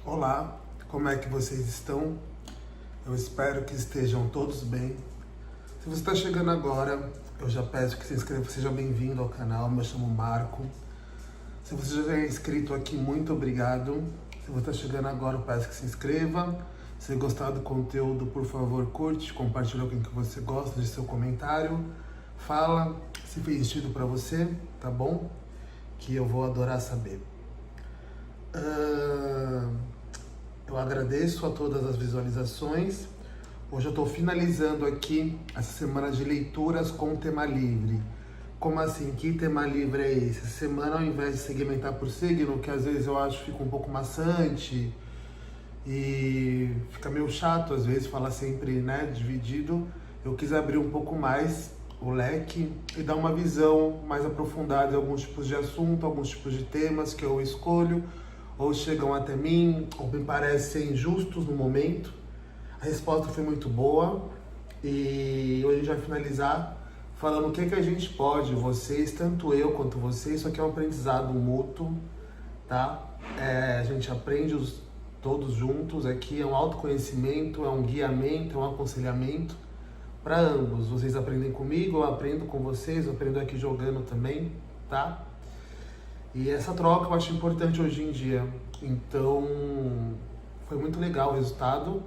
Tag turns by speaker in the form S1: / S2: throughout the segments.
S1: Olá, como é que vocês estão? Eu espero que estejam todos bem. Se você está chegando agora, eu já peço que se inscreva, seja bem-vindo ao canal, me chamo Marco. Se você já é inscrito aqui, muito obrigado. Se você está chegando agora, eu peço que se inscreva. Se gostar do conteúdo, por favor, curte, compartilha com quem que você gosta, deixe seu comentário. Fala se fez sentido para você, tá bom? Que eu vou adorar saber. Eu agradeço a todas as visualizações. Hoje eu estou finalizando aqui essa semana de leituras com tema livre. Como assim? Que tema livre é esse? Essa semana, ao invés de segmentar por signo, que às vezes eu acho que fica um pouco maçante e fica meio chato às vezes falar sempre, né, dividido, eu quis abrir um pouco mais o leque e dar uma visão mais aprofundada em alguns tipos de assunto, alguns tipos de temas que eu escolho, ou chegam até mim, ou me parecem justos no momento. A resposta foi muito boa e hoje a gente vai finalizar falando o que a gente pode, vocês, tanto eu quanto vocês, isso aqui é um aprendizado mútuo, tá? A gente aprende todos juntos, aqui é um autoconhecimento, é um guiamento, é um aconselhamento para ambos. Vocês aprendem comigo, eu aprendo com vocês, eu aprendo aqui jogando também, tá? E essa troca eu acho importante hoje em dia. Então, foi muito legal o resultado.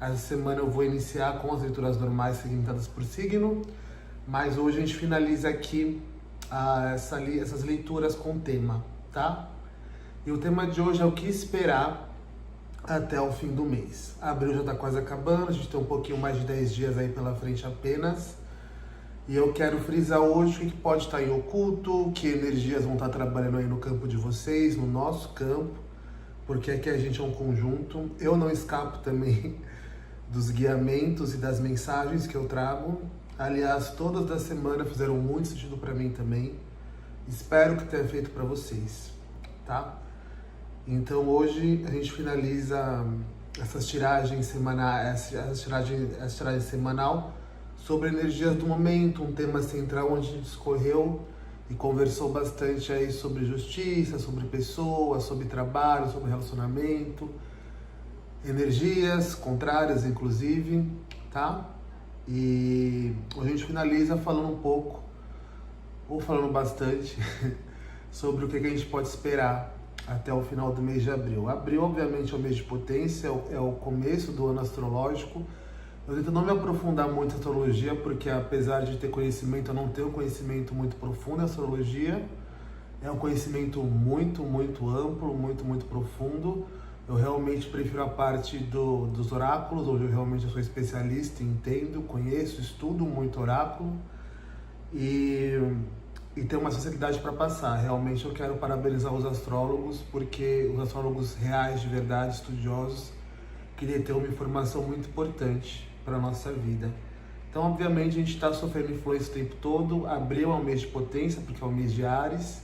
S1: Essa semana eu vou iniciar com as leituras normais segmentadas por signo, mas hoje a gente finaliza aqui essas leituras com tema, tá? E o tema de hoje é o que esperar até o fim do mês. Abril já está quase acabando, a gente tem um pouquinho mais de 10 dias aí pela frente apenas. E eu quero frisar hoje o que pode estar em oculto, que energias vão estar trabalhando aí no campo de vocês, no nosso campo, porque aqui a gente é um conjunto. Eu não escapo também dos guiamentos e das mensagens que eu trago. Aliás, todas da semana fizeram muito sentido para mim também. Espero que tenha feito para vocês, tá? Então hoje a gente finaliza essas tiragens semanais, essa tiragem semanal sobre energias do momento, um tema central onde a gente escorreu e conversou bastante aí sobre justiça, sobre pessoas, sobre trabalho, sobre relacionamento, energias contrárias inclusive, tá? E a gente finaliza falando um pouco, ou falando bastante, sobre o que a gente pode esperar até o final do mês de abril. Abril, obviamente, é o mês de potência, é o começo do ano astrológico. Eu tento não me aprofundar muito em astrologia, porque apesar de ter conhecimento, eu não tenho conhecimento muito profundo em astrologia. É um conhecimento muito, muito amplo, muito, muito profundo. Eu realmente prefiro a parte dos oráculos, onde eu realmente sou especialista, entendo, conheço, estudo muito oráculo e tenho uma sensibilidade para passar. Realmente eu quero parabenizar os astrólogos, porque os astrólogos reais, de verdade, estudiosos, que detêm uma informação muito importante para a nossa vida. Então, obviamente, a gente está sofrendo influência o tempo todo. Abril é um mês de potência, porque é um mês de Áries.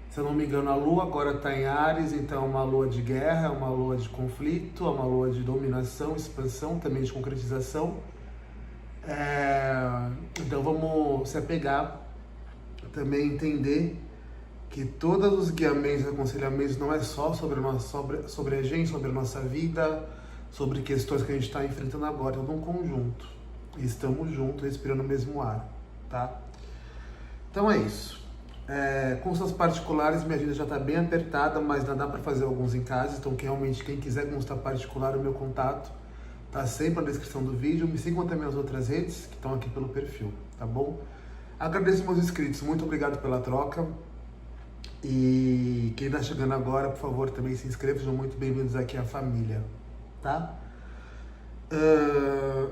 S1: Se eu não me engano, a Lua agora está em Áries, então é uma lua de guerra, é uma lua de conflito, é uma lua de dominação, expansão, também de concretização. Então vamos se apegar, também entender que todos os guiamentos e aconselhamentos não é só sobre a gente, sobre a nossa vida, sobre questões que a gente está enfrentando agora, é um conjunto. E estamos juntos, respirando o mesmo ar, tá? Então é isso. Com suas particulares, minha agenda já está bem apertada, mas ainda dá para fazer alguns em casa, então quem quiser consulta particular, o meu contato tá sempre na descrição do vídeo. Me sigam também nas outras redes, que estão aqui pelo perfil, tá bom? Agradeço meus inscritos, muito obrigado pela troca. E quem está chegando agora, por favor, também se inscreva, sejam muito bem-vindos aqui à família, tá?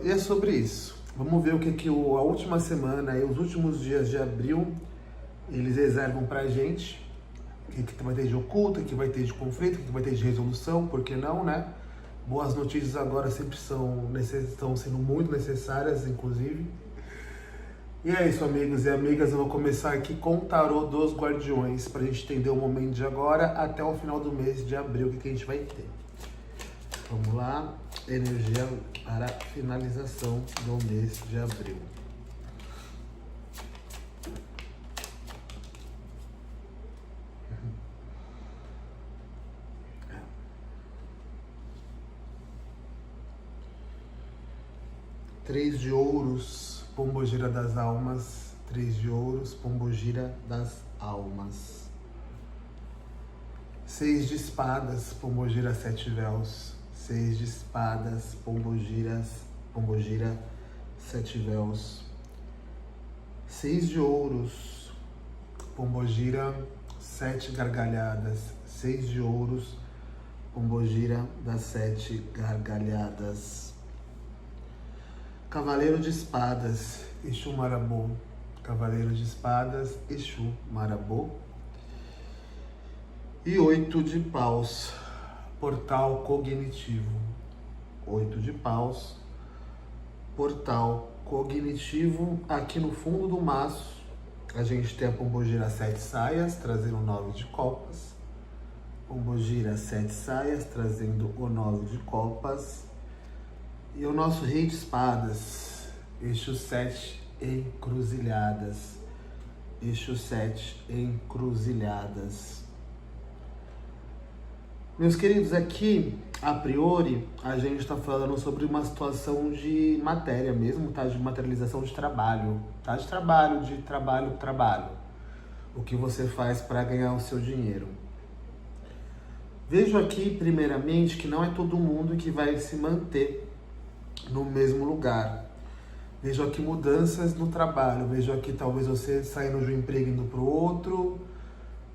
S1: E é sobre isso. Vamos ver o que a última semana e os últimos dias de abril eles reservam pra gente. O que vai ter de oculto, o que vai ter de conflito, o que vai ter de resolução, por que não, né? Boas notícias agora sempre estão sendo muito necessárias, inclusive. E é isso, amigos e amigas, eu vou começar aqui com o tarô dos guardiões, pra gente entender o momento de agora até o final do mês de abril, o que a gente vai ter. Vamos lá, energia para finalização do mês de abril. 3 de ouros, pombogira das almas. 3 de ouros, pombogira das almas. 6 de espadas, pombogira 7 véus. 6 de espadas, pombogira 7 véus. 6 de ouros, pombogira 7 gargalhadas. 6 de ouros, pombogira das 7 gargalhadas. Cavaleiro de espadas, Exu Marabô. Cavaleiro de espadas, Exu Marabô. E 8 de paus, portal cognitivo. 8 de paus, portal cognitivo. Aqui no fundo do maço, a gente tem a pombogira 7 saias, trazendo o 9 de copas. Pombogira 7 saias, trazendo o 9 de copas. E o nosso rei de espadas, Exu 7 encruzilhadas. Exu 7 encruzilhadas. Meus queridos, aqui, a priori, a gente está falando sobre uma situação de matéria mesmo, tá? De materialização de trabalho, tá? De trabalho. O que você faz para ganhar o seu dinheiro. Vejo aqui, primeiramente, que não é todo mundo que vai se manter no mesmo lugar. Vejo aqui mudanças no trabalho. Vejo aqui talvez você saindo de um emprego indo para o outro.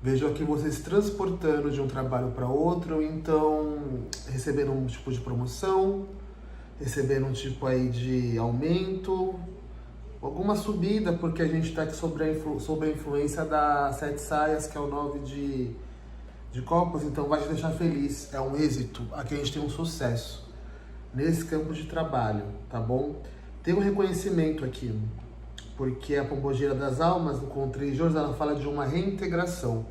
S1: Vejo aqui você se transportando de um trabalho para outro, então recebendo um tipo de promoção, recebendo um tipo aí de aumento, alguma subida, porque a gente está aqui sob a influência da 7 saias, que é o 9 de copas, então vai te deixar feliz, é um êxito. Aqui a gente tem um sucesso nesse campo de trabalho, tá bom? Tem um reconhecimento aqui, porque a pombogira das almas, com 3 de ouros, ela fala de uma reintegração.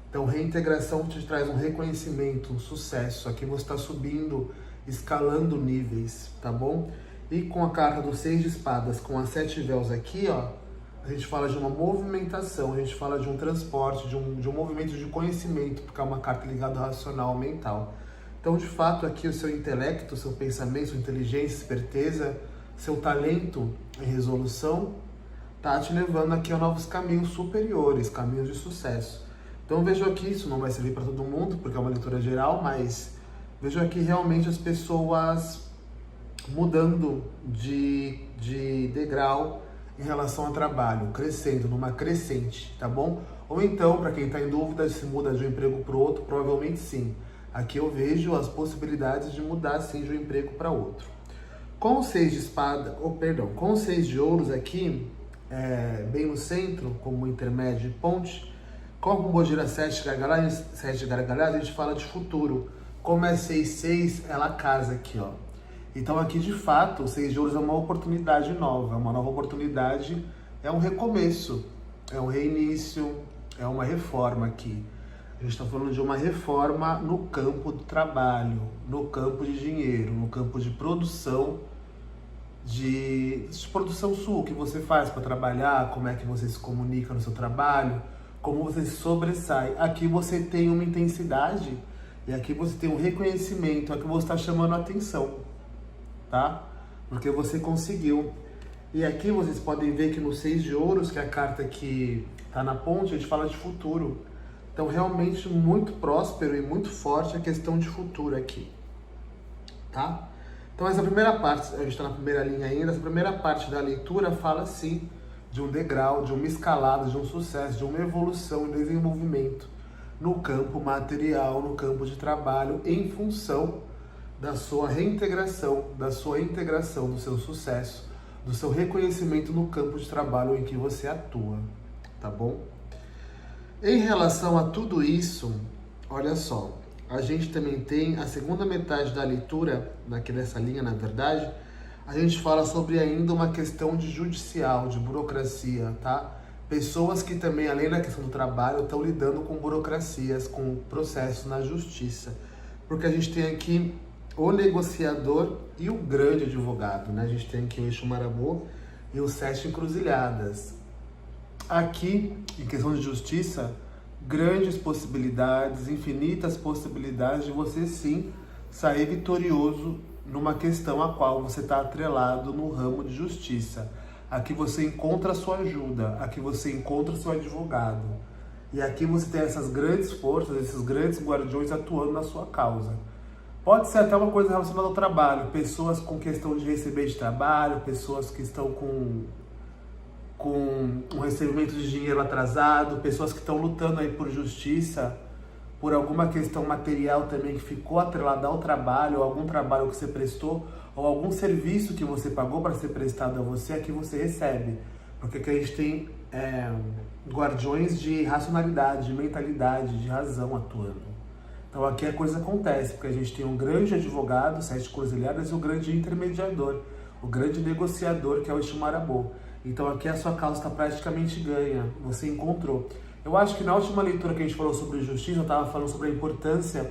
S1: Então, reintegração te traz um reconhecimento, um sucesso. Aqui você está subindo, escalando níveis, tá bom? E com a carta do 6 de espadas, com as 7 véus aqui, ó, a gente fala de uma movimentação, a gente fala de um transporte, de um movimento de conhecimento, porque é uma carta ligada ao racional, ao mental. Então, de fato, aqui o seu intelecto, o seu pensamento, sua inteligência, esperteza, seu talento em resolução, tá te levando aqui a novos caminhos superiores, caminhos de sucesso. Então vejo aqui, isso não vai servir para todo mundo, porque é uma leitura geral, mas vejo aqui realmente as pessoas mudando de degrau em relação ao trabalho, crescendo, numa crescente, tá bom? Ou então, para quem está em dúvida se muda de um emprego para o outro, provavelmente sim. Aqui eu vejo as possibilidades de mudar sim de um emprego para outro. Com o 6 de espada, com o 6 de ouros aqui, bem no centro, como intermédio de ponte, com a pombogira 7 gargalhadas, a gente fala de futuro. Como é 6, ela casa aqui, ó. Então aqui, de fato, o 6 de ouros é uma oportunidade nova, uma nova oportunidade, é um recomeço, é um reinício, é uma reforma aqui. A gente está falando de uma reforma no campo do trabalho, no campo de dinheiro, no campo de produção, de produção sua, o que você faz para trabalhar, como é que você se comunica no seu trabalho, como você se sobressai. Aqui você tem uma intensidade e aqui você tem um reconhecimento, aqui você está chamando a atenção, tá? Porque você conseguiu. E aqui vocês podem ver que no 6 de ouros, que é a carta que está na ponte, a gente fala de futuro. Então realmente muito próspero e muito forte a questão de futuro aqui, tá? Então essa primeira parte, a gente está na primeira linha ainda, essa primeira parte da leitura fala sim de um degrau, de uma escalada, de um sucesso, de uma evolução e desenvolvimento no campo material, no campo de trabalho, em função da sua reintegração, da sua integração, do seu sucesso, do seu reconhecimento no campo de trabalho em que você atua, tá bom? Em relação a tudo isso, olha só, a gente também tem a segunda metade da leitura, nessa linha, na verdade, a gente fala sobre ainda uma questão de judicial, de burocracia, tá? Pessoas que também, além da questão do trabalho, estão lidando com burocracias, com processos na justiça. Porque a gente tem aqui o negociador e o grande advogado, né? A gente tem aqui o Exu Marabô e os 7 encruzilhadas. Aqui, em questão de justiça, grandes possibilidades, infinitas possibilidades de você sim sair vitorioso numa questão a qual você está atrelado no ramo de justiça. Aqui você encontra a sua ajuda, aqui você encontra o seu advogado. E aqui você tem essas grandes forças, esses grandes guardiões atuando na sua causa. Pode ser até uma coisa relacionada ao trabalho, pessoas com questão de receber de trabalho, pessoas que estão com um recebimento de dinheiro atrasado, pessoas que estão lutando aí por justiça, por alguma questão material também que ficou atrelada ao trabalho, ou algum trabalho que você prestou, ou algum serviço que você pagou para ser prestado a você, aqui você recebe. Porque aqui a gente tem guardiões de racionalidade, de mentalidade, de razão atuando. Então aqui a coisa acontece, porque a gente tem um grande advogado, 7 cruzilhadas, e o grande intermediador, o grande negociador, que é o Exu Marabô. Então aqui a sua causa está praticamente ganha, você encontrou. Eu acho que na última leitura que a gente falou sobre justiça, eu estava falando sobre a importância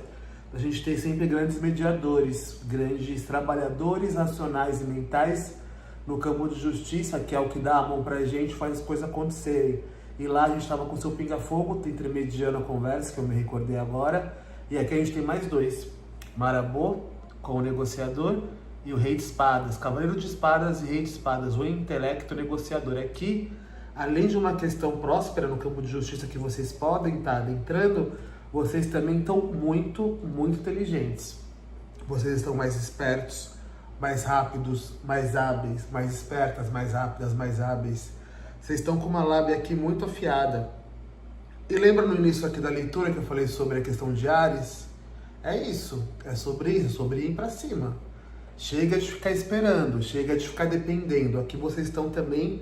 S1: da gente ter sempre grandes mediadores, grandes trabalhadores racionais e mentais no campo de justiça, que é o que dá a mão pra gente, faz as coisas acontecerem. E lá a gente estava com o seu pinga-fogo, intermediando a conversa, que eu me recordei agora. E aqui a gente tem mais 2, Marabô, com o negociador, e o Rei de Espadas, Cavaleiro de Espadas e Rei de Espadas, o intelecto negociador. Aqui, além de uma questão próspera no campo de justiça que vocês podem estar adentrando, vocês também estão muito, muito inteligentes. Vocês estão mais espertos, mais rápidos, mais hábeis, mais espertas, mais rápidas, mais hábeis. Vocês estão com uma lábia aqui muito afiada. E lembra no início aqui da leitura que eu falei sobre a questão de Áries? É isso, é sobre isso, sobre ir para cima. Chega de ficar esperando, chega de ficar dependendo. Aqui vocês estão também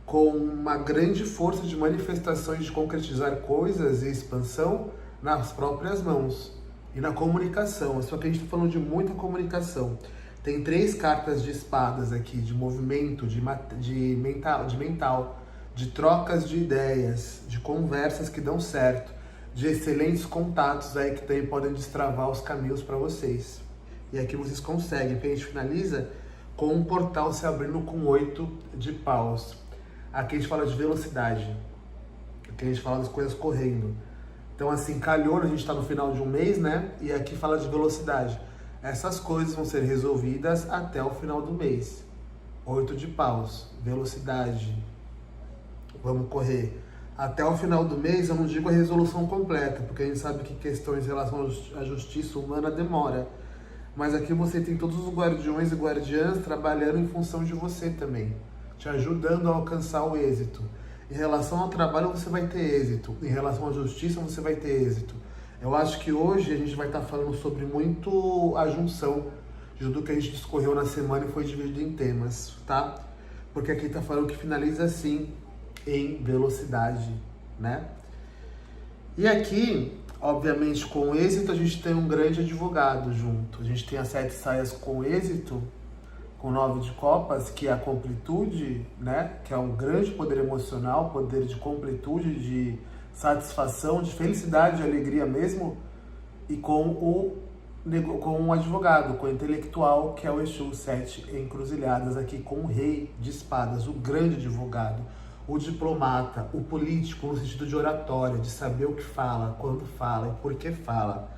S1: com uma grande força de manifestações, de concretizar coisas e expansão nas próprias mãos e na comunicação. Só que a gente está falando de muita comunicação. Tem 3 cartas de espadas aqui, de movimento, de mental, de trocas de ideias, de conversas que dão certo, de excelentes contatos aí que também podem destravar os caminhos para vocês. E aqui vocês conseguem, porque a gente finaliza com um portal se abrindo com 8 de paus. Aqui a gente fala de velocidade, aqui a gente fala das coisas correndo. Então assim, calhou, a gente está no final de um mês, né? E aqui fala de velocidade. Essas coisas vão ser resolvidas até o final do mês. 8 de paus, velocidade. Vamos correr. Até o final do mês, eu não digo a resolução completa, porque a gente sabe que questões em relação à justiça humana demora. Mas aqui você tem todos os guardiões e guardiãs trabalhando em função de você também, te ajudando a alcançar o êxito. Em relação ao trabalho, você vai ter êxito. Em relação à justiça, você vai ter êxito. Eu acho que hoje a gente vai estar falando sobre muito a junção de tudo que a gente discorreu na semana e foi dividido em temas, tá? Porque aqui está falando que finaliza assim, em velocidade, né? E aqui, obviamente, com êxito, a gente tem um grande advogado junto. A gente tem as 7 saias com êxito, com 9 de copas, que é a completude, né? Que é um grande poder emocional, poder de completude, de satisfação, de felicidade, de alegria mesmo, e com um advogado, com o intelectual, que é o Exu 7 encruzilhadas aqui, com o Rei de Espadas, o grande advogado, o diplomata, o político no sentido de oratória, de saber o que fala, quando fala e por que fala.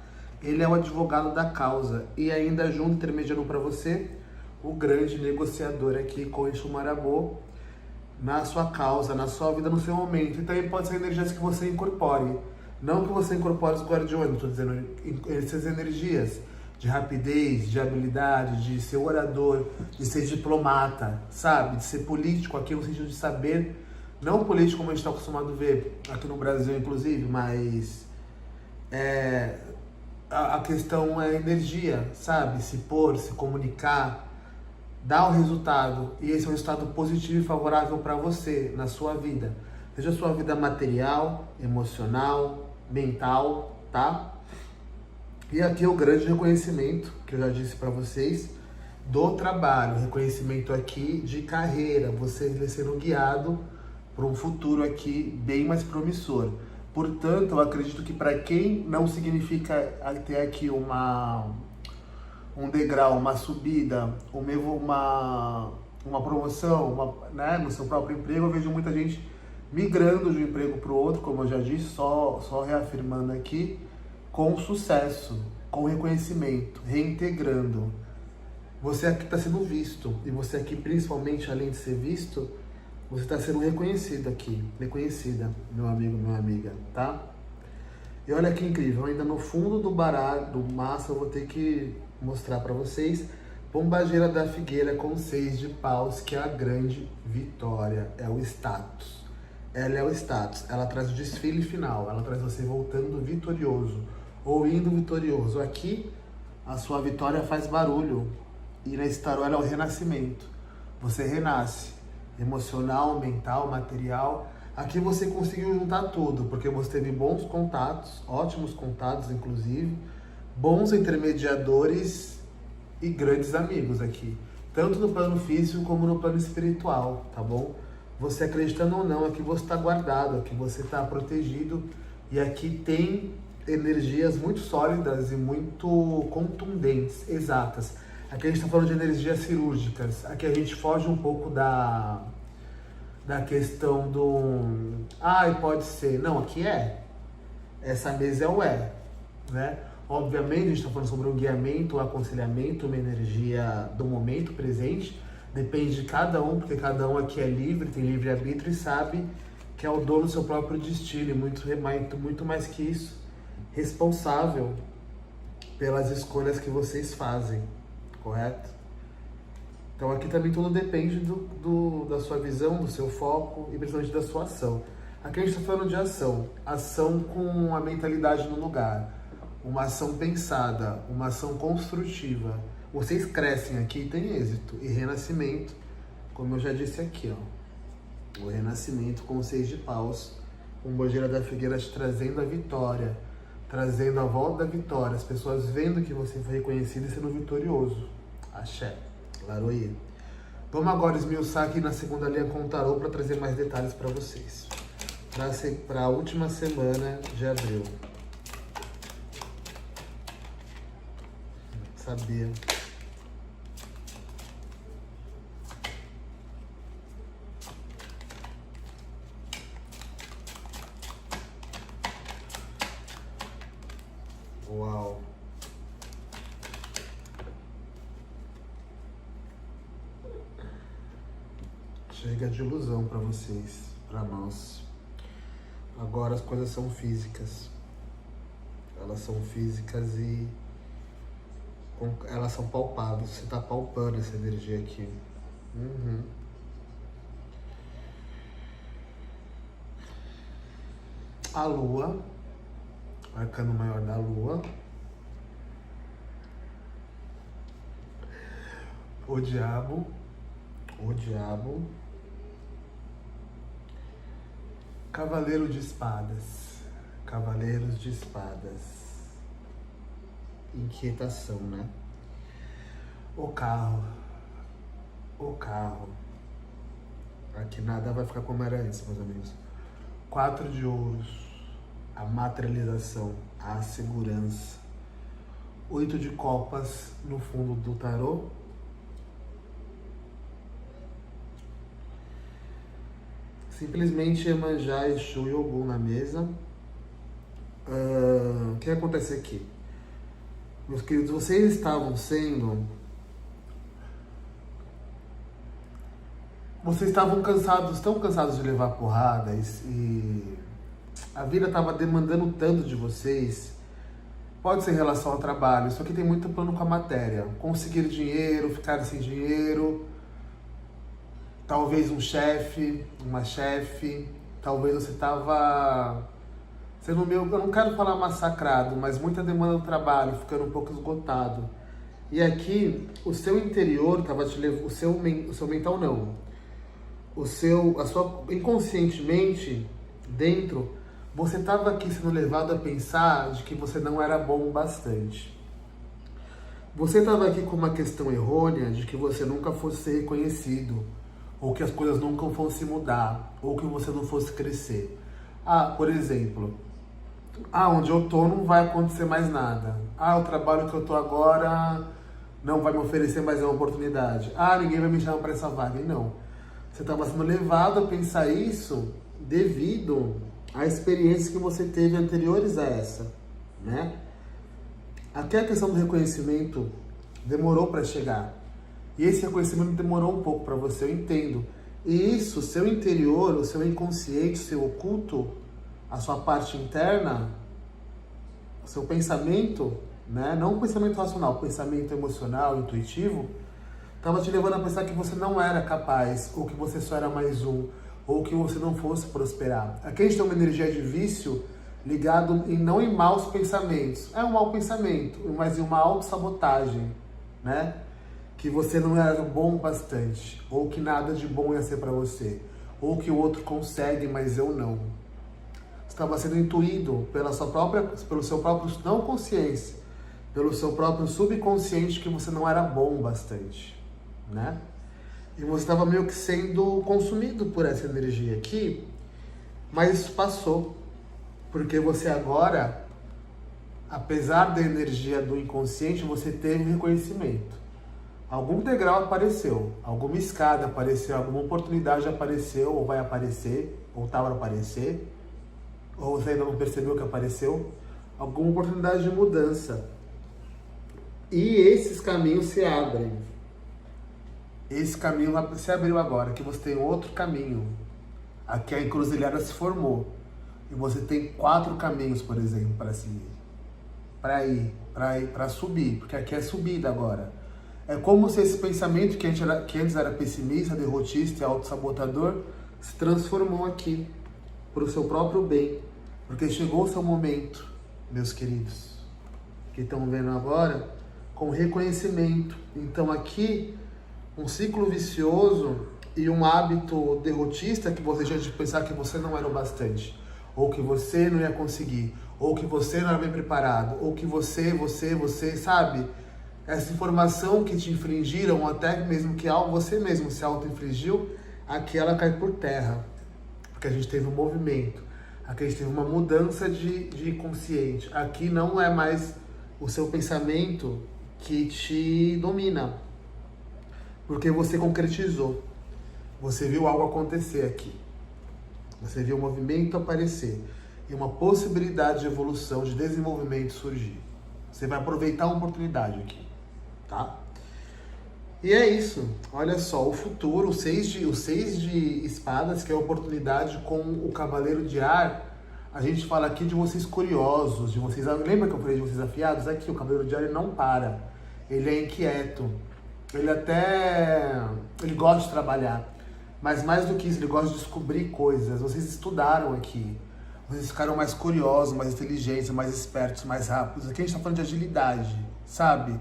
S1: Ele é o advogado da causa e ainda junto, intermediando para você, o grande negociador aqui com o Exu Marabô, na sua causa, na sua vida, no seu momento. E também pode ser energias que você incorpore. Não que você incorpore os guardiões, estou dizendo essas energias de rapidez, de habilidade, de ser orador, de ser diplomata, sabe? De ser político aqui no sentido de saber, não político como a gente está acostumado a ver aqui no Brasil, inclusive, mas a questão é energia, sabe? Se pôr, se comunicar, dar o resultado, e esse é um resultado positivo e favorável para você, na sua vida. Seja a sua vida material, emocional, mental, tá? E aqui é o grande reconhecimento, que eu já disse para vocês, do trabalho. Reconhecimento aqui de carreira, você sendo guiado para um futuro aqui bem mais promissor. Portanto, eu acredito que para quem não significa ter aqui um degrau, uma subida, uma promoção, né, no seu próprio emprego, eu vejo muita gente migrando de um emprego para o outro, como eu já disse, só reafirmando aqui, com sucesso, com reconhecimento, reintegrando. Você aqui está sendo visto, e você aqui, principalmente, além de ser visto, você está sendo reconhecido aqui, reconhecida, meu amigo, minha amiga, tá? E olha que incrível, ainda no fundo do baralho, do maço, eu vou ter que mostrar para vocês, Pombagira da Figueira com 6 de paus, que é a grande vitória, é o status. Ela é o status, ela traz o desfile final, ela traz você voltando vitorioso, ou indo vitorioso. Aqui, a sua vitória faz barulho, e nesse tarô ela é o renascimento. Você renasce, emocional, mental, material. Aqui você conseguiu juntar tudo, porque você teve bons contatos, ótimos contatos inclusive, bons intermediadores e grandes amigos aqui. Tanto no plano físico como no plano espiritual, tá bom? Você acreditando ou não, aqui você está guardado, aqui você está protegido. E aqui tem energias muito sólidas e muito contundentes, exatas. Aqui a gente está falando de energias cirúrgicas. Aqui a gente foge um pouco da questão do... Ai, pode ser. Não, aqui é. Essa mesa é o né? Obviamente a gente está falando sobre um guiamento, um aconselhamento, uma energia do momento presente. Depende de cada um, porque cada um aqui é livre, tem livre-arbítrio e sabe que é o dono do seu próprio destino. E muito mais que isso, responsável pelas escolhas que vocês fazem. Correto? Então aqui também tudo depende da sua visão, do seu foco e principalmente da sua ação. Aqui a gente está falando de ação. Ação com a mentalidade no lugar. Uma ação pensada, uma ação construtiva. Vocês crescem aqui e têm êxito. E renascimento, como eu já disse aqui, ó. O renascimento com 6 de paus. Pombagira da Figueira te trazendo a vitória. Trazendo a volta da vitória, as pessoas vendo que você foi reconhecido e sendo vitorioso. Axé, Laroie. Vamos agora esmiuçar aqui na segunda linha com o tarô para trazer mais detalhes para vocês. Para a última semana de abril. Sabia. Uau! Chega de ilusão para vocês, para nós. Agora as coisas são físicas. Elas são físicas e elas são palpáveis. Você está palpando essa energia aqui. A Lua. Arcano maior da Lua. O Diabo. Cavaleiro de Espadas. Cavaleiros de Espadas. Inquietação, né? O carro. Aqui nada vai ficar como era antes, meus amigos. 4 de ouros. A materialização, a segurança. 8 de copas no fundo do tarô. Simplesmente Iemanjá, Exu e Ogum na mesa. O que acontece aqui? Meus queridos, vocês estavam sendo... Vocês estavam cansados, tão cansados de levar porradas e a vida estava demandando tanto de vocês. Pode ser em relação ao trabalho, isso aqui tem muito plano com a matéria. Conseguir dinheiro, ficar sem dinheiro, talvez um chefe, uma chefe, talvez você estava sendo meio, eu não quero falar massacrado, mas muita demanda do trabalho, ficando um pouco esgotado. E aqui, o seu interior estava te levando, o seu mental não, inconscientemente, dentro, você estava aqui sendo levado a pensar de que você não era bom o bastante. Você estava aqui com uma questão errônea de que você nunca fosse ser reconhecido, ou que as coisas nunca fossem mudar, ou que você não fosse crescer. Por exemplo, onde eu tô não vai acontecer mais nada. O trabalho que eu tô agora não vai me oferecer mais uma oportunidade. Ninguém vai me chamar para essa vaga. E não. Você estava sendo levado a pensar isso devido à experiência que você teve anteriores a essa, né? Até a questão do reconhecimento demorou para chegar. E esse reconhecimento demorou um pouco para você, eu entendo. E isso, seu interior, o seu inconsciente, o seu oculto, a sua parte interna, o seu pensamento, né? Não o pensamento racional, o pensamento emocional, intuitivo, estava te levando a pensar que você não era capaz, ou que você só era mais um, ou que você não fosse prosperar. Aqui a gente tem uma energia de vício ligado não em maus pensamentos. É um mau pensamento, mas em uma autossabotagem, né? Que você não era bom bastante, ou que nada de bom ia ser para você, ou que o outro consegue, mas eu não. Estava sendo intuído pelo seu próprio não consciência, pelo seu próprio subconsciente que você não era bom bastante, né? E você estava meio que sendo consumido por essa energia aqui, mas isso passou, porque você agora, apesar da energia do inconsciente, você teve reconhecimento. Algum degrau apareceu, alguma escada apareceu, alguma oportunidade apareceu, ou vai aparecer, ou estava para aparecer, ou você ainda não percebeu que apareceu, alguma oportunidade de mudança. E esses caminhos se abrem. Esse caminho se abriu agora, que você tem outro caminho. Aqui a encruzilhada se formou. E você tem 4 caminhos, por exemplo, para seguir. Para subir, porque aqui é subida agora. É como se esse pensamento que antes era pessimista, derrotista e autossabotador se transformou aqui para o seu próprio bem. Porque chegou o seu momento, meus queridos, que estão vendo agora, com reconhecimento. Então aqui, um ciclo vicioso e um hábito derrotista que você tinha de pensar que você não era o bastante, ou que você não ia conseguir, ou que você não era bem preparado, ou que você, sabe? Essa informação que te infringiram, ou até mesmo que você mesmo se auto-infligiu, aqui ela cai por terra. Porque a gente teve um movimento, aqui a gente teve uma mudança de consciente. Aqui não é mais o seu pensamento que te domina, porque você concretizou. Você viu algo acontecer aqui. Você viu um movimento aparecer e uma possibilidade de evolução, de desenvolvimento surgir. Você vai aproveitar uma oportunidade aqui. Tá? E é isso, olha só, o futuro, o 6 de espadas, que é a oportunidade com o cavaleiro de ar. A gente fala aqui de vocês curiosos, de vocês, lembra que eu falei de vocês afiados? Aqui o cavaleiro de ar ele não para, ele é inquieto, ele gosta de trabalhar, mas mais do que isso, ele gosta de descobrir coisas. Vocês estudaram aqui, vocês ficaram mais curiosos, mais inteligentes, mais espertos, mais rápidos. Aqui a gente tá falando de agilidade, sabe?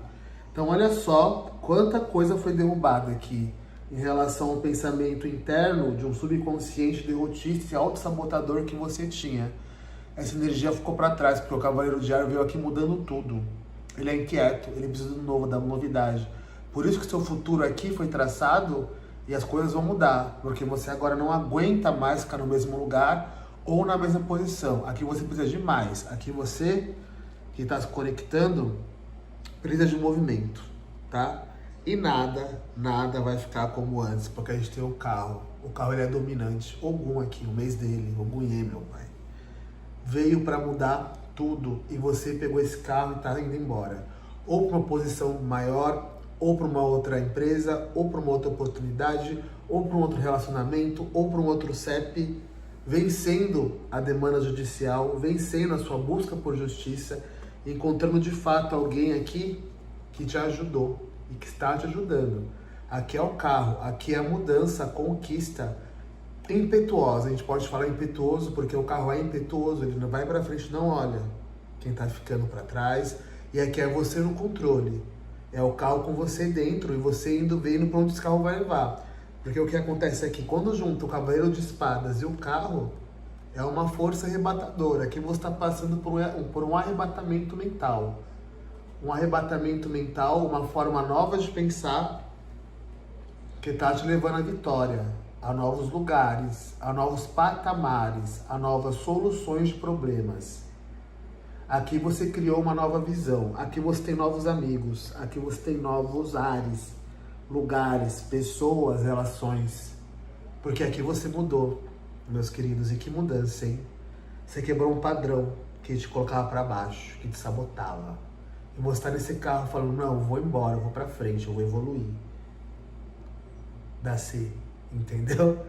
S1: Então olha só quanta coisa foi derrubada aqui em relação ao pensamento interno de um subconsciente derrotista e autossabotador que você tinha. Essa energia ficou para trás, porque o Cavaleiro de Ar veio aqui mudando tudo. Ele é inquieto, ele precisa do novo, da novidade. Por isso que seu futuro aqui foi traçado e as coisas vão mudar, porque você agora não aguenta mais ficar no mesmo lugar ou na mesma posição. Aqui você precisa de mais. Aqui você, que está se conectando, precisa de movimento, tá? E nada vai ficar como antes, porque a gente tem o carro. O carro ele é dominante. Ogum aqui, o mês dele, Ogum Yê, meu pai. Veio para mudar tudo e você pegou esse carro e está indo embora. Ou para uma posição maior, ou para uma outra empresa, ou para uma outra oportunidade, ou para um outro relacionamento, ou para um outro CEP, vencendo a demanda judicial, vencendo a sua busca por justiça, encontrando de fato alguém aqui que te ajudou e que está te ajudando. Aqui é o carro, aqui é a mudança, a conquista impetuosa. A gente pode falar impetuoso porque o carro é impetuoso, ele não vai para frente, não olha quem está ficando para trás. E aqui é você no controle, é o carro com você dentro e você vendo para onde esse carro vai levar. Porque o que acontece aqui, quando junta o Cavaleiro de Espadas e o carro, é uma força arrebatadora. Aqui você está passando por um arrebatamento mental. Um arrebatamento mental, uma forma nova de pensar que está te levando à vitória, a novos lugares, a novos patamares, a novas soluções de problemas. Aqui você criou uma nova visão. Aqui você tem novos amigos. Aqui você tem novos ares, lugares, pessoas, relações. Porque aqui você mudou, meus queridos. E que mudança, hein? Você quebrou um padrão que te colocava para baixo, que te sabotava. E você está nesse carro falando, não, eu vou embora, eu vou para frente, eu vou evoluir. da C, entendeu?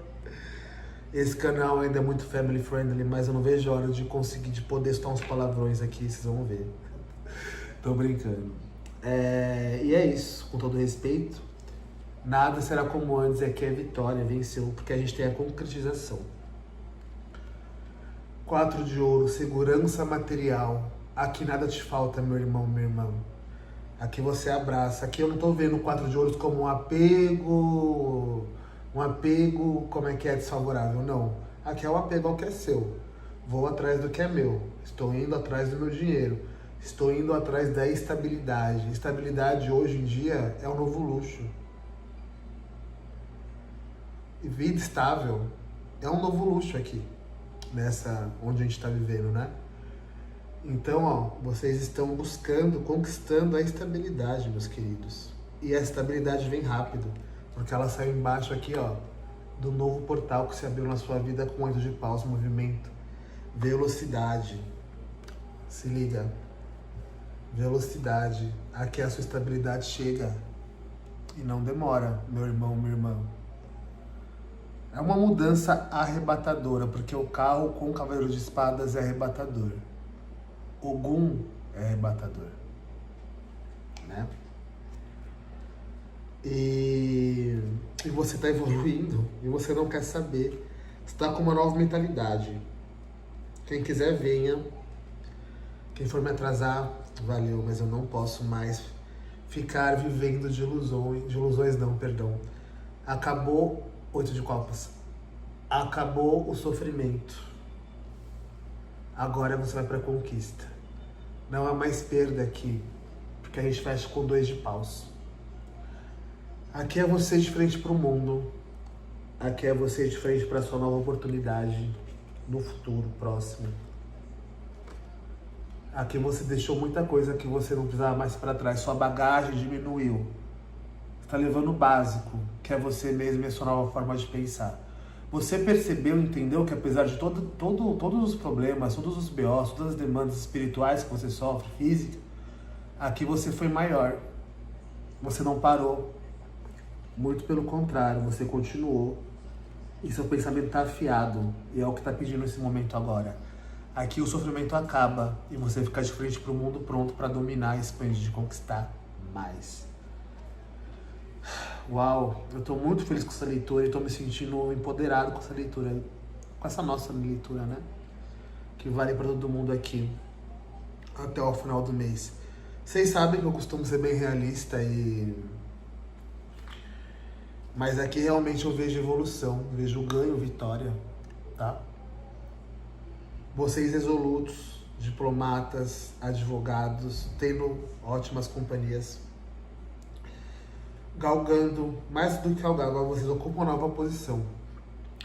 S1: Esse canal ainda é muito family friendly, mas eu não vejo a hora de conseguir, de poder soltar uns palavrões aqui, vocês vão ver. Tô brincando. E é isso, com todo respeito. Nada será como antes, aqui é vitória, venceu, porque a gente tem a concretização. 4 de ouro, segurança material. Aqui nada te falta, meu irmão, minha irmã. Aqui você abraça. Aqui eu não tô vendo 4 de ouros como um apego, como é que é, desfavorável, não. Aqui é o apego ao que é seu. Vou atrás do que é meu. Estou indo atrás do meu dinheiro. Estou indo atrás da estabilidade. Estabilidade hoje em dia é um novo luxo. E vida estável é um novo luxo aqui, nessa onde a gente está vivendo, né? Então, ó, vocês estão buscando, conquistando a estabilidade, meus queridos. E a estabilidade vem rápido, porque ela saiu embaixo aqui, ó, do novo portal que se abriu na sua vida com 8 de paus, movimento, velocidade. Se liga. Velocidade. Aqui a sua estabilidade chega e não demora, meu irmão, minha irmã. É uma mudança arrebatadora, porque o carro com o cavaleiro de espadas é arrebatador. Ogum é arrebatador, né? E você está evoluindo e você não quer saber. Você está com uma nova mentalidade. Quem quiser, venha. Quem for me atrasar, valeu, mas eu não posso mais ficar vivendo de ilusões não, perdão. Acabou 8 de copas. Acabou o sofrimento. Agora você vai para a conquista. Não há mais perda aqui, porque a gente fecha com 2 de paus. Aqui é você de frente para o mundo. Aqui é você de frente para a sua nova oportunidade no futuro próximo. Aqui você deixou muita coisa que você não precisava mais para trás. Sua bagagem diminuiu. Você está levando o básico, que é você mesmo e a sua nova forma de pensar. Você percebeu, entendeu que apesar de todos os problemas, todos os BOs, todas as demandas espirituais que você sofre, física, aqui você foi maior. Você não parou. Muito pelo contrário, você continuou. E seu pensamento está afiado. E é o que está pedindo nesse momento agora. Aqui o sofrimento acaba e você fica de frente para o mundo pronto para dominar, expandir, conquistar mais. Uau, eu estou muito feliz com essa leitura e estou me sentindo empoderado com essa leitura, com essa nossa leitura, né? Que vale para todo mundo aqui, até o final do mês. Vocês sabem que eu costumo ser bem realista mas aqui realmente eu vejo evolução, vejo ganho, vitória, tá? Vocês resolutos, diplomatas, advogados, tendo ótimas companhias, galgando, mais do que galgar, agora vocês ocupam uma nova posição.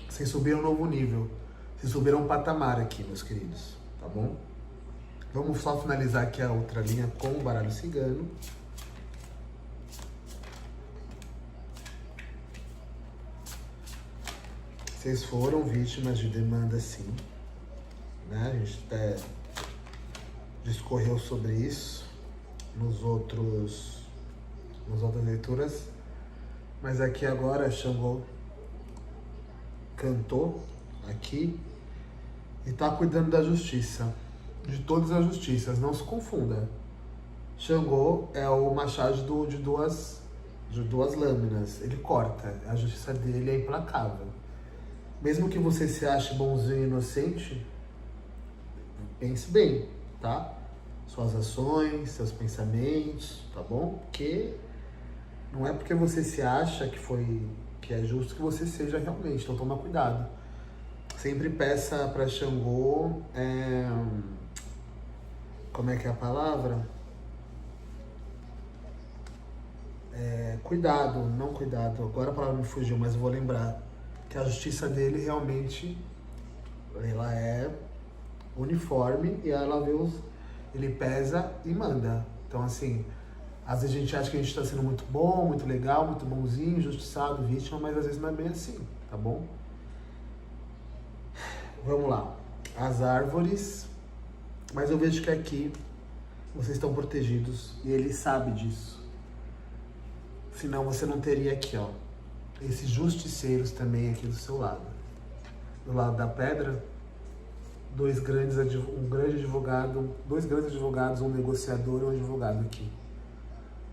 S1: Vocês subiram um novo nível. Vocês subiram um patamar aqui, meus queridos, tá bom? Vamos só finalizar aqui a outra linha com o baralho cigano. Vocês foram vítimas de demanda, sim, né? A gente até discorreu sobre isso nas outras leituras, mas aqui agora Xangô cantou aqui e está cuidando da justiça, de todas as justiças, não se confunda. Xangô é o machado de duas lâminas, ele corta, a justiça dele é implacável. Mesmo que você se ache bonzinho e inocente, pense bem, tá? Suas ações, seus pensamentos, tá bom? Porque não é porque você se acha que é justo que você seja realmente, então toma cuidado. Sempre peça para Xangô, como é que é a palavra? Cuidado, não cuidado, agora a palavra me fugiu, mas eu vou lembrar. Que a justiça dele realmente, ela é uniforme e ele pesa e manda. Então assim, às vezes a gente acha que a gente está sendo muito bom, muito legal, muito bonzinho, justiçado, vítima, mas às vezes não é bem assim, tá bom? Vamos lá. As árvores, mas eu vejo que aqui vocês estão protegidos e ele sabe disso. Senão você não teria aqui, ó, esses justiceiros também aqui do seu lado. Do lado da pedra, dois grandes advogados, um negociador e um advogado aqui,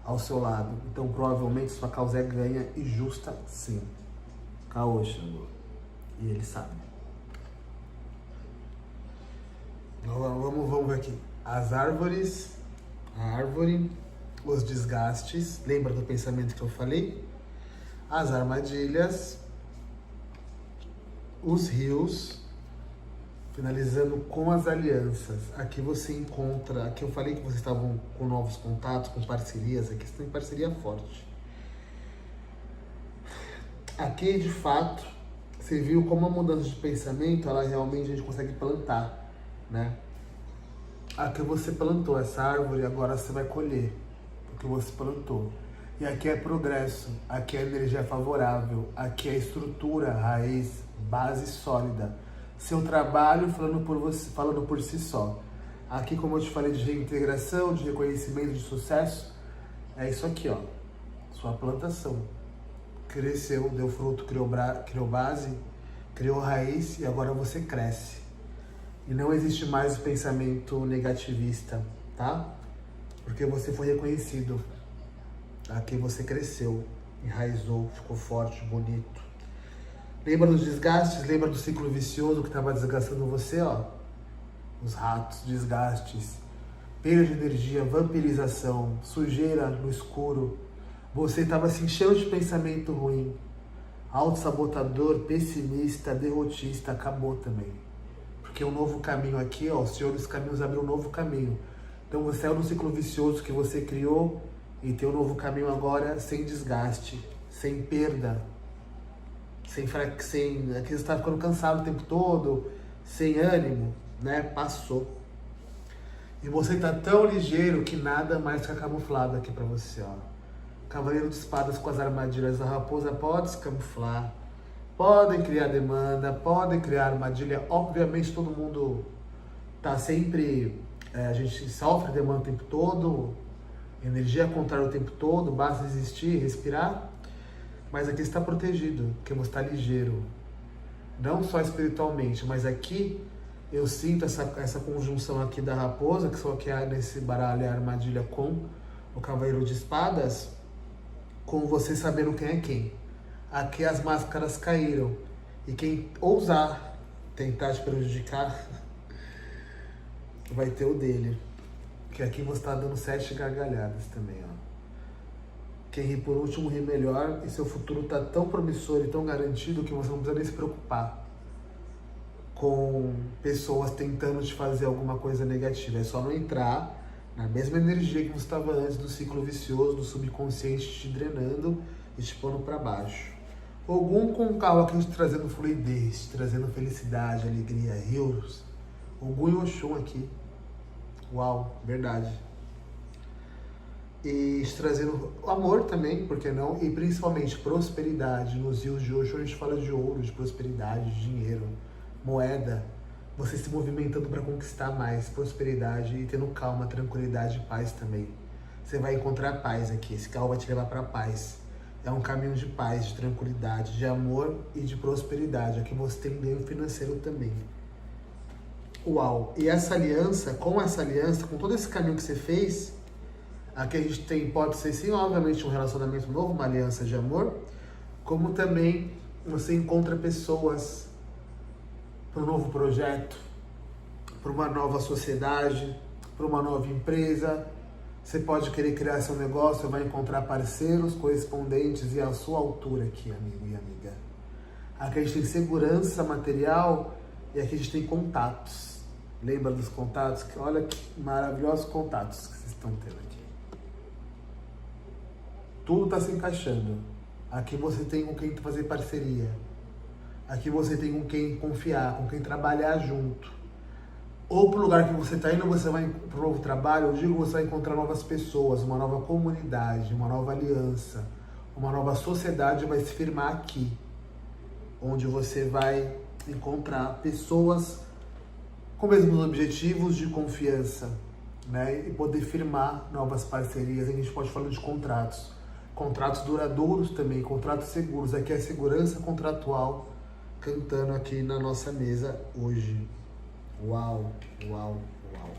S1: ao seu lado. Então, provavelmente, sua causa é ganha e justa, sim. Caô, Xangô. E ele sabe. Vamos ver aqui. As árvores, a árvore, os desgastes. Lembra do pensamento que eu falei? As armadilhas, os rios, finalizando com as alianças. Aqui você encontra, aqui eu falei que vocês estavam com novos contatos, com parcerias, aqui você tem parceria forte. Aqui, de fato, você viu como a mudança de pensamento, ela realmente a gente consegue plantar, né? Aqui você plantou essa árvore, agora você vai colher o que você plantou. E aqui é progresso, aqui é energia favorável, aqui é estrutura, raiz, base sólida. Seu trabalho falando por si só. Aqui, como eu te falei, de reintegração, de reconhecimento de sucesso, é isso aqui, ó. Sua plantação. Cresceu, deu fruto, criou base, criou raiz e agora você cresce. E não existe mais o pensamento negativista, tá? Porque você foi reconhecido. Aqui você cresceu, enraizou, ficou forte, bonito. Lembra dos desgastes? Lembra do ciclo vicioso que estava desgastando você, ó? Os ratos, desgastes, perda de energia, vampirização, sujeira no escuro. Você estava se enchendo de pensamento ruim. Autossabotador, pessimista, derrotista, acabou também. Porque um novo caminho aqui, ó, o Senhor dos Caminhos abriu um novo caminho. Então você saiu do ciclo vicioso que você criou e tem um novo caminho agora sem desgaste, sem perda, sem aqui você está ficando cansado o tempo todo, sem ânimo, né? Passou. E você está tão ligeiro que nada mais fica camuflado aqui para você, ó. Cavaleiro de espadas com as armadilhas da raposa pode se camuflar, podem criar demanda, podem criar armadilha. Obviamente todo mundo tá sempre, a gente sofre demanda o tempo todo, energia contrária o tempo todo, basta existir, respirar. Mas aqui está protegido, porque você está ligeiro. Não só espiritualmente, mas aqui eu sinto essa conjunção aqui da raposa, que só que é nesse baralho é a armadilha com o cavaleiro de espadas, com você sabendo quem é quem. Aqui as máscaras caíram. E quem ousar tentar te prejudicar, vai ter o dele. Que aqui você está dando 7 gargalhadas também, ó. Quem ri por último ri melhor, e seu futuro está tão promissor e tão garantido que você não precisa nem se preocupar com pessoas tentando te fazer alguma coisa negativa. É só não entrar na mesma energia que você estava antes do ciclo vicioso, do subconsciente te drenando e te pondo para baixo. Ogum com o carro aqui te trazendo fluidez, te trazendo felicidade, alegria, rios. Ogum e Oxum aqui. Uau, verdade. E trazendo amor também, por que não? E principalmente prosperidade. Nos rios de hoje a gente fala de ouro, de prosperidade, de dinheiro, moeda. Você se movimentando para conquistar mais prosperidade e tendo calma, tranquilidade e paz também. Você vai encontrar paz aqui. Esse carro vai te levar para paz. É um caminho de paz, de tranquilidade, de amor e de prosperidade. Aqui você tem ganho financeiro também. Uau! E essa aliança, com todo esse caminho que você fez, aqui a gente tem, pode ser sim, obviamente, um relacionamento novo, uma aliança de amor, como também você encontra pessoas para um novo projeto, para uma nova sociedade, para uma nova empresa. Você pode querer criar seu negócio, vai encontrar parceiros, correspondentes e à sua altura aqui, amigo e amiga. Aqui a gente tem segurança material e aqui a gente tem contatos. Lembra dos contatos? Olha que maravilhosos contatos que vocês estão tendo aqui. Tudo está se encaixando. Aqui você tem com quem fazer parceria. Aqui você tem com quem confiar, com quem trabalhar junto. Ou para o lugar que você está indo, você vai para um novo trabalho, eu digo que você vai encontrar novas pessoas, uma nova comunidade, uma nova aliança, uma nova sociedade vai se firmar aqui. Onde você vai encontrar pessoas com os mesmos objetivos de confiança, né? E poder firmar novas parcerias. A gente pode falar de contratos. Contratos duradouros também, contratos seguros. Aqui é a segurança contratual cantando aqui na nossa mesa hoje. Uau, uau, uau.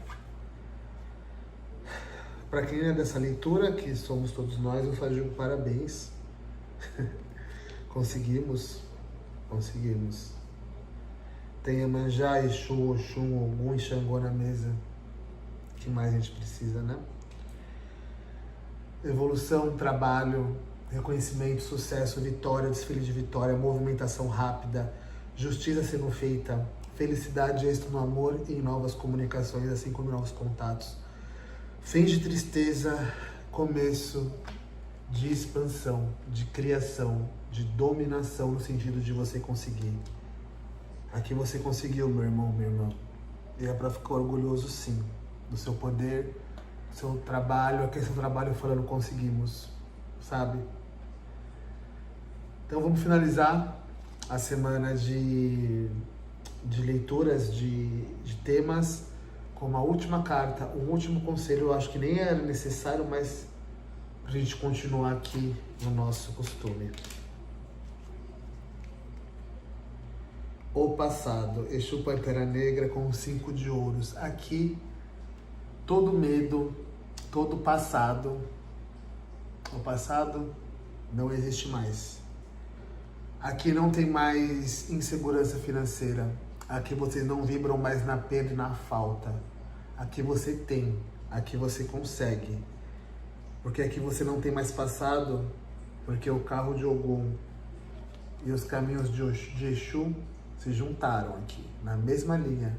S1: Para quem é dessa leitura, que somos todos nós, eu faço um parabéns. Conseguimos. Tem Iemanjá, Exu, Oxum, Ogum e Xangô na mesa. O que mais a gente precisa, né? Evolução, trabalho, reconhecimento, sucesso, vitória, desfile de vitória, movimentação rápida, justiça sendo feita, felicidade, êxito no amor e em novas comunicações, assim como em novos contatos. Fim de tristeza, começo de expansão, de criação, de dominação no sentido de você conseguir. Aqui você conseguiu, meu irmão, minha irmã. E é para ficar orgulhoso, sim, do seu poder, do seu trabalho. Aqui é seu trabalho falando conseguimos, sabe? Então vamos finalizar a semana de leituras de temas com uma última carta, um último conselho. Eu acho que nem era necessário, mas pra gente continuar aqui no nosso costume. O passado, Exu Pantera Negra com 5 de ouros. Aqui, todo medo, todo passado, o passado não existe mais. Aqui não tem mais insegurança financeira. Aqui vocês não vibram mais na perda e na falta. Aqui você tem, aqui você consegue. Porque aqui você não tem mais passado, porque o carro de Ogum e os caminhos de Exu se juntaram aqui, na mesma linha.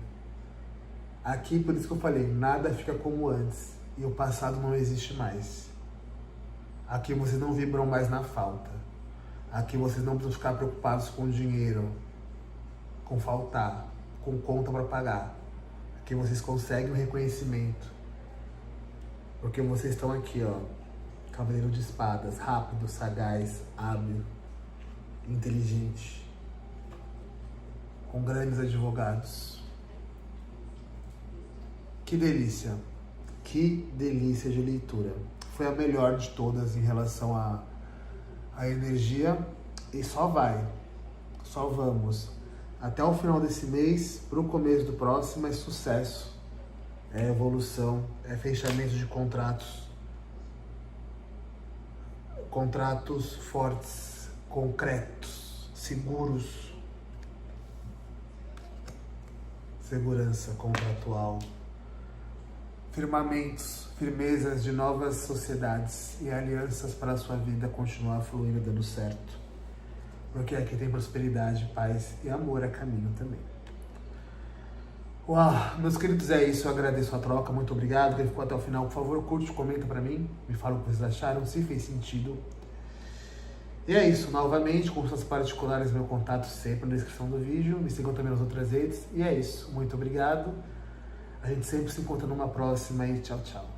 S1: Aqui, por isso que eu falei, nada fica como antes e o passado não existe mais. Aqui vocês não vibram mais na falta. Aqui vocês não precisam ficar preocupados com dinheiro, com faltar, com conta para pagar. Aqui vocês conseguem o reconhecimento. Porque vocês estão aqui, ó, Cavaleiro de Espadas, rápido, sagaz, hábil, inteligente, com grandes advogados. Que delícia de leitura. Foi a melhor de todas em relação à energia e só vamos. Até o final desse mês, para o começo do próximo, é sucesso, é evolução, é fechamento de contratos fortes, concretos, seguros, segurança contratual, firmamentos, firmezas de novas sociedades e alianças para a sua vida continuar fluindo, dando certo. Porque aqui tem prosperidade, paz e amor a caminho também. Uau, meus queridos, é isso. Eu agradeço a troca, muito obrigado. Quem ficou até o final, por favor, curte, comenta pra mim, me fala o que vocês acharam, se fez sentido. E é isso, novamente, consultas particulares, meu contato sempre na descrição do vídeo. Me sigam também nas outras redes. E é isso, muito obrigado. A gente sempre se encontra numa próxima e tchau, tchau.